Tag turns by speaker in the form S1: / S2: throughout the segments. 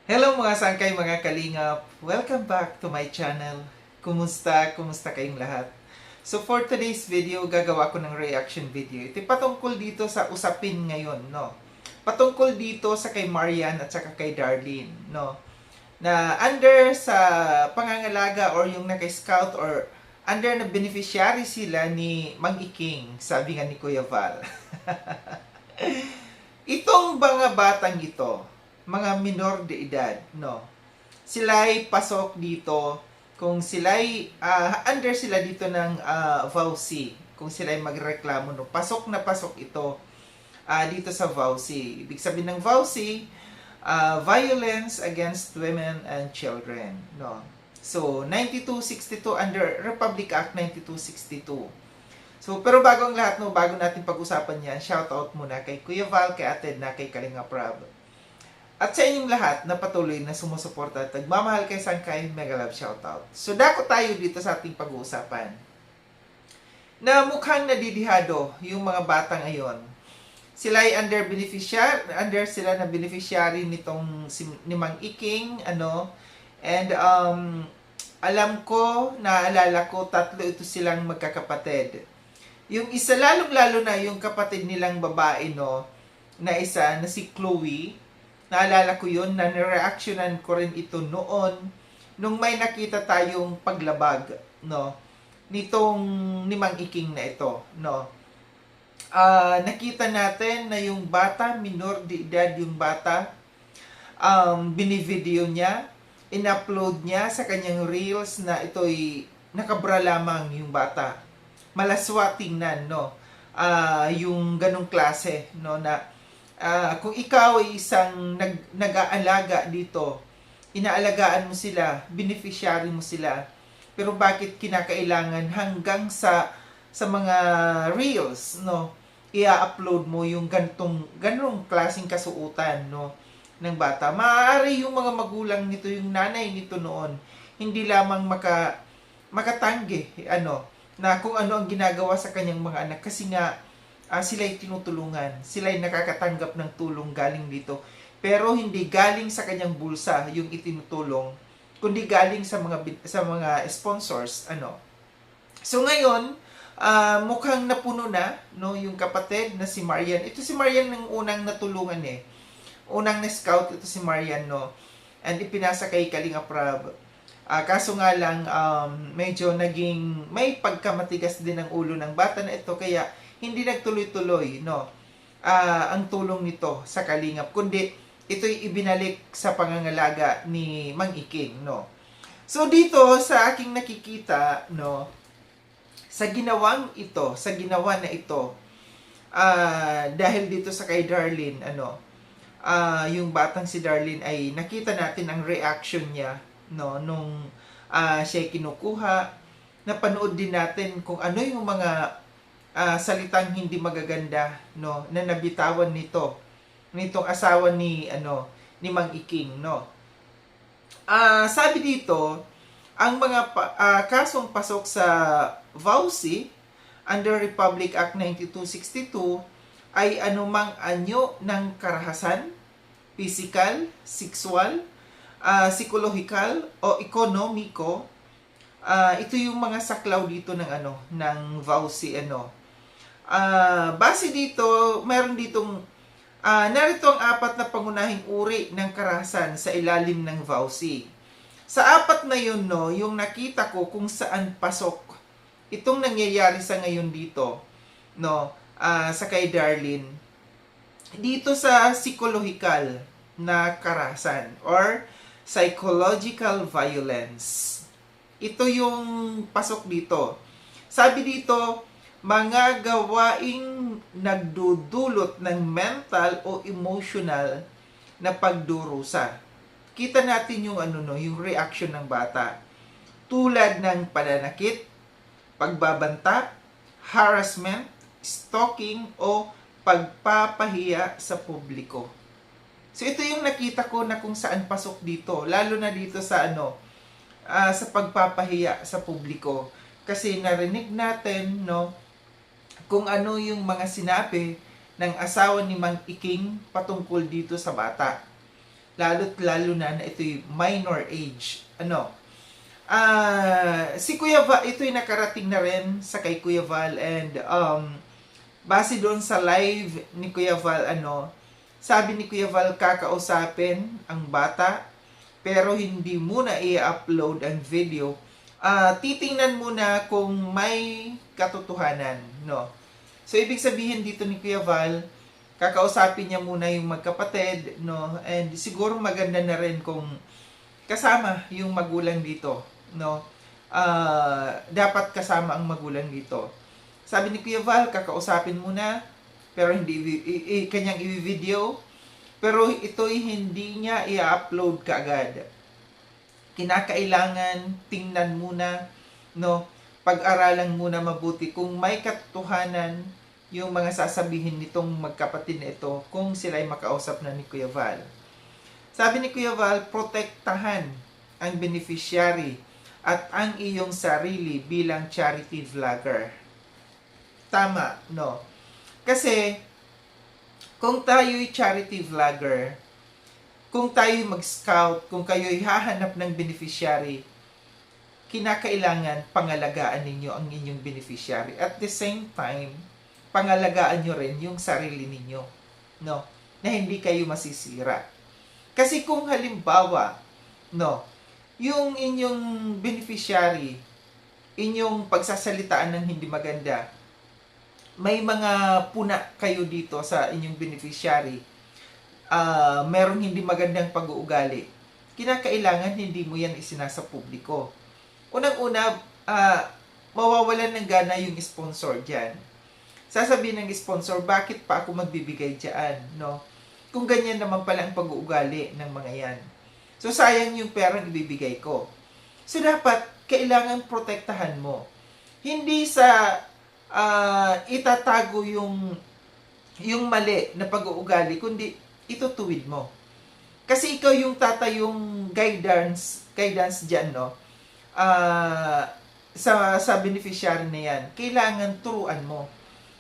S1: Hello mga sangkay, mga kalingap! Welcome back to my channel. Kumusta? Kumusta kayong lahat? So for today's video, gagawa ko ng reaction video. Ito patungkol dito sa usapin ngayon, no? Patungkol dito sa kay Marian at saka kay Darlene, no? Na under sa pangangalaga or yung naka-scout or under na beneficiary sila ni Mang Iking, sabi nga ni Kuya Val. Itong mga batang ito, mga minor de edad, no? Sila'y pasok dito kung sila'y under sila dito ng VAUSI, kung sila'y magreklamo, no? Pasok na pasok ito dito sa VAUSI. Ibig sabihin ng VAUSI, Violence Against Women and Children, no? So 9262 under Republic Act 9262. So, pero bago ang lahat, no, bago natin pag-usapan yan, shoutout muna kay Kuya Val, kay Ate na, kay Kalinga Prab. At sa inyong lahat na patuloy na sumusuporta at nagmamahal kay Sangkay, mega love shoutout. So, dako tayo dito sa ating pag-uusapan. Na mukhang nadidihado yung mga bata ngayon. Sila ay under sila na beneficiary nitong ni Mang Iking, and alam ko, naalala ko, tatlo ito silang magkakapatid. Yung isa lalong-lalo na yung kapatid nilang babae, no, na isa, na si Chloe, naalala ko yun, na nireactionan ko rin ito noon, nung may nakita tayong paglabag, no, nitong ni Mang Iking na ito, no. Nakita natin na yung bata, minor de edad yung bata, binivideo niya, in-upload niya sa kanyang reels na ito'y nakabra lamang yung bata. Malaswa tingnan, no? Yung ganong klase, no? Na kung ikaw ay isang nag-aalaga dito, inaalagaan mo sila, beneficiary mo sila, pero bakit kinakailangan hanggang sa mga reels, no? I-upload mo yung ganong klaseng kasuutan, no, ng bata. Maaari yung mga magulang nito, yung nanay nito noon, hindi lamang makatanggi, na kung ano ang ginagawa sa kanyang mga anak kasi nga sila'y tinutulungan, sila'y nakakatanggap ng tulong galing dito, pero hindi galing sa kanyang bulsa yung itinutulong, kundi galing sa mga sponsors, So ngayon, mukhang napuno na, no, yung kapatid na si Marian. Ito si Marian ng unang natulungan unang na-scout ito si Marian, no, and ipinasa kay Kalinga Prab. Kaso nga lang, medyo naging may pagkamatigas din ang ulo ng bata na ito, kaya hindi nagtuloy-tuloy, no, ang tulong nito sa Kalingap, kundi ito'y ibinalik sa pangangalaga ni Mang Iking, no. So dito sa aking nakikita, no, sa ginawa na ito, dahil dito sa kay Darlene, yung batang si Darlene ay nakita natin ang reaction niya, no, nung siya kinukuha. Napanood din natin kung ano yung mga salitang hindi magaganda, no, na nabitawan nitong asawa ni Mang Iking, no. Sabi dito, ang mga kasong pasok sa VAUSI under Republic Act 9262 ay anumang anyo ng karahasan, physical, sexual, psikolohikal o ekonomiko. Ito yung mga saklaw dito ng VAUSI, base dito, meron ditong narito ang apat na pangunahing uri ng karahasan sa ilalim ng VAUSI. Sa apat na yun, no, yung nakita ko kung saan pasok itong nangyayari sa ngayon dito, no, sa kay Darlene, dito sa psychological na karahasan or psychological violence. Ito yung pasok dito. Sabi dito, mga gawaing nagdudulot ng mental o emotional na pagdurusa. Kita natin yung yung reaction ng bata. Tulad ng pananakit, pagbabanta, harassment, stalking o pagpapahiya sa publiko. So ito yung nakita ko na kung saan pasok dito, lalo na dito sa sa pagpapahiya sa publiko. Kasi narinig natin, no, kung ano yung mga sinabi ng asawa ni Mang Iking patungkol dito sa bata. Lalo't lalo na ito'y minor age. Si Kuya Val, ito'y nakarating na rin sa kay Kuya Val, and base doon sa live ni Kuya Val, sabi ni Kuya Val kakausapin ang bata, pero hindi muna i-upload ang video. Titingnan muna kung may katotohanan, no? So, ibig sabihin dito ni Kuya Val, kakausapin niya muna yung magkapatid, no? And siguro maganda na rin kung kasama yung magulang dito, no? Dapat kasama ang magulang dito. Sabi ni Kuya Val, kakausapin muna, pero hindi kanyang i-video, pero ito'y hindi niya i-upload kaagad. Kinakailangan tingnan muna, no? Pag-aralan muna mabuti kung may katotohanan yung mga sasabihin nitong magkapatid na ito, kung sila ay makausap na ni Kuya Val. Sabi ni Kuya Val, protektahan ang beneficiary at ang iyong sarili bilang charity vlogger. Tama, no? Kasi, kung tayo'y charity vlogger, kung tayo'y mag-scout, kung kayo'y hahanap ng beneficiary, kinakailangan pangalagaan ninyo ang inyong beneficiary. At the same time, pangalagaan nyo rin yung sarili ninyo, no? Na hindi kayo masisira. Kasi kung halimbawa, no, yung inyong beneficiary, inyong pagsasalitaan ng hindi maganda, may mga puna kayo dito sa inyong beneficiary, merong hindi magandang pag-uugali, kinakailangan hindi mo yan isinasa publiko. Unang-una, mawawalan ng gana yung sponsor dyan. Sasabihin ng sponsor, bakit pa ako magbibigay dyan, no? Kung ganyan naman pala ang pag-uugali ng mga yan. So, sayang yung perang ibibigay ko. So, dapat, kailangan protektahan mo. Hindi sa itatago yung mali na pag-uugali, kundi itutuwid mo. Kasi ikaw yung tatayong guidance dyan, no? Sa beneficiary na yan, kailangan turuan mo.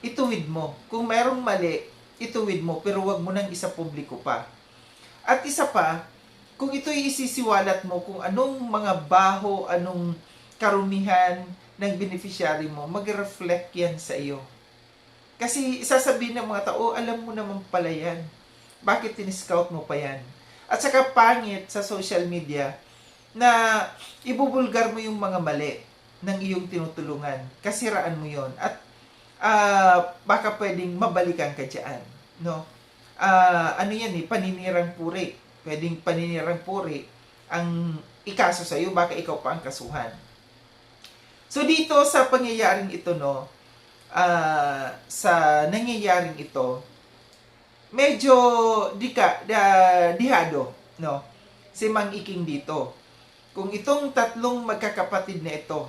S1: Ituwid mo. Kung mayroong mali, ituwid mo, pero wag mo nang isa publiko pa. At isa pa, kung ito'y isisiwalat mo kung anong mga baho, anong karumihan ng beneficiary mo, mag-reflect yan sa iyo. Kasi sasabihin ng mga tao, alam mo naman pala yan. Bakit tiniscout mo pa yan? At saka pangit sa social media na ibubulgar mo yung mga mali ng iyong tinutulungan. Kasiraan mo yon. At baka pwedeng mabalikan ka dyan. No? Yan paninirang puri. Pwedeng paninirang puri ang ikaso sa iyo, baka ikaw pa ang kasuhan. So dito sa pangyayaring ito, no, sa nangyayaring ito, medyo dihado, no, si Mang Iking dito. Kung itong tatlong magkakapatid na ito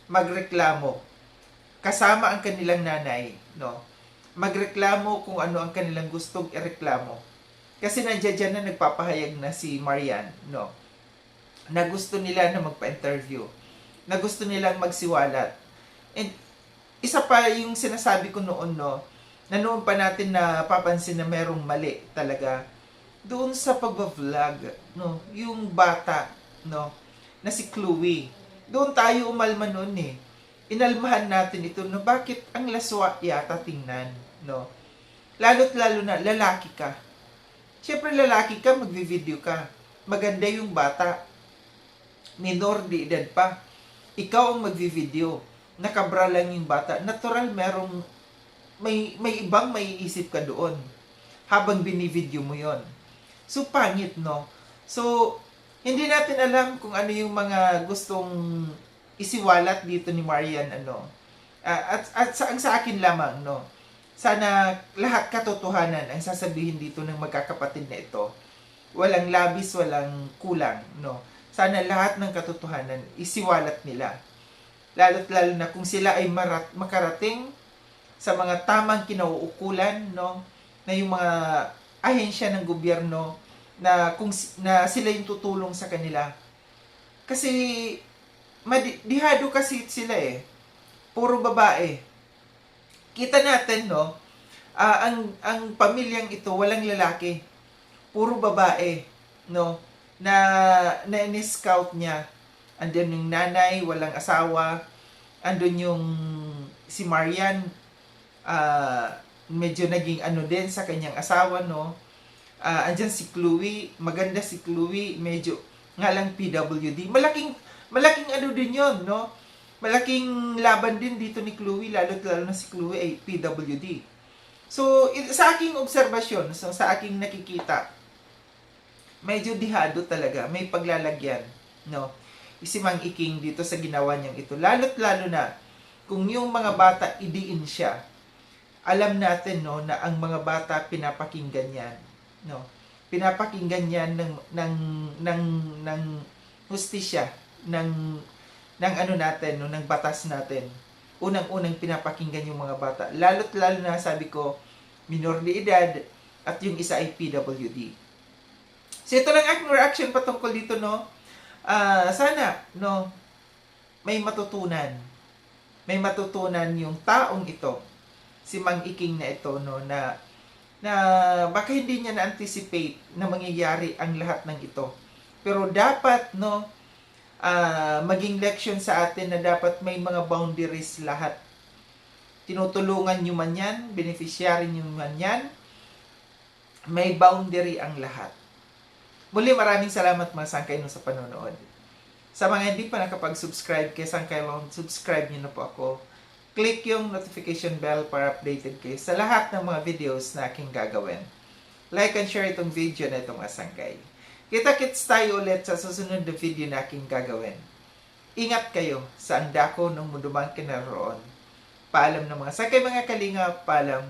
S1: magreklamo kasama ang kanilang nanay, no, magreklamo kung ano ang kanilang gustong ireklamo. Kasi nandiyan na nagpapahayag na si Marian, no, na gusto nila na magpa-interview, na gusto nilang magsiwalat. And isa pa yung sinasabi ko noon, no, na noon pa natin na papansin na merong mali talaga doon sa pagba-vlog, no, yung bata, no, na si Chloe. Doon tayo umalma noon eh. Inalmahan natin ito na bakit ang laswa yata tingnan, no. Lalo't lalo na lalaki ka. Siyempre lalaki ka, magvi-video ka. Maganda yung bata. Minor de edad pa. Ikaw ang magvi-video. Nakabra lang yung bata. Natural merong may ibang maiisip ka doon habang binivideo mo yon. So pangit, no? So hindi natin alam kung ano yung mga gustong isiwalat dito ni Marian, ano. At sa akin lamang, no. Sana lahat katotohanan ang sasabihin dito ng magkakapatid na ito. Walang labis, walang kulang, no. Sana lahat ng katotohanan isiwalat nila. Lalo't lalo na kung sila ay makarating sa mga tamang kinauukulan, no, na yung mga ahensya ng gobyerno na sila yung tutulong sa kanila. Kasi dihado kasi sila eh. Puro babae. Kita natin, no, ang pamilyang ito walang lalaki. Puro babae. no, na na-scout niya. Andun yung nanay, walang asawa. Andun yung si Marian, medyo naging ano din sa kanyang asawa, no. Andyan si Chloe, maganda si Chloe, medyo nga lang PWD. Malaking ano din yon, no. Malaking laban din dito ni Chloe, lalo na si Chloe ay PWD. So, sa aking obserbasyon, sa aking nakikita, medyo dihado talaga, may paglalagyan, no. Si Mang Iking dito sa ginawa niyang ito. Lalo na kung yung mga bata idiin siya. Alam natin, no, na ang mga bata pinapakinggan yan, no. Pinapakinggan yan ng hustisya, ng ano natin, no, ng batas natin. Unang-unang pinapakinggan yung mga bata. Lalo na, sabi ko, minor de edad at yung isa ay PWD. So ito lang aking reaction patungkol dito, no. Sana, no, may matutunan. May matutunan yung taong ito, si Mang Iking na ito, no, na baka hindi niya na-anticipate na mangyayari ang lahat ng ito. Pero dapat, no, maging leksyon sa atin na dapat may mga boundaries lahat. Tinutulungan nyo man yan, beneficiary nyo man yan, may boundary ang lahat. Muli, maraming salamat mga sangkay sa panonood. Sa mga hindi pa nakapag-subscribe kay Sangkay Long, subscribe nyo na po ako. Click yung notification bell para updated kayo sa lahat ng mga videos na aking gagawin. Like and share itong video na itong asangkay. Kita-kits tayo ulit sa susunod na video na aking gagawin. Ingat kayo sa andako ng mundo mang kinaroon. Paalam ng mga sangkay, mga kalinga, paalam.